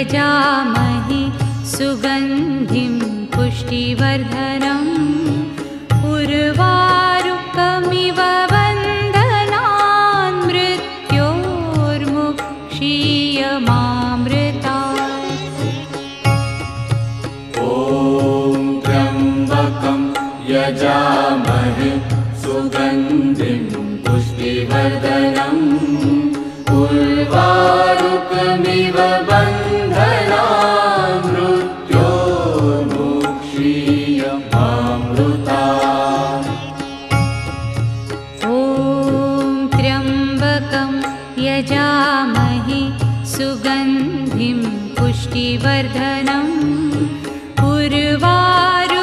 यजामहे सुगन्धिं पुष्टिवर्धनम् उर्वारुकमिव बन्धनान् मृत्योर्मुक्षीयमामृतात्। ॐ त्र्यम्बकं यजामहे सुगन्धिं पुष्टिवर्धनम् उर्वारुकमिव बन्धनान् मृत्योर्मुक्षीयमामृतात्। ॐ त्र्यम्बकं यजामहे सुगन्धिं पुष्टिवर्धनम् उर्वारुकमिव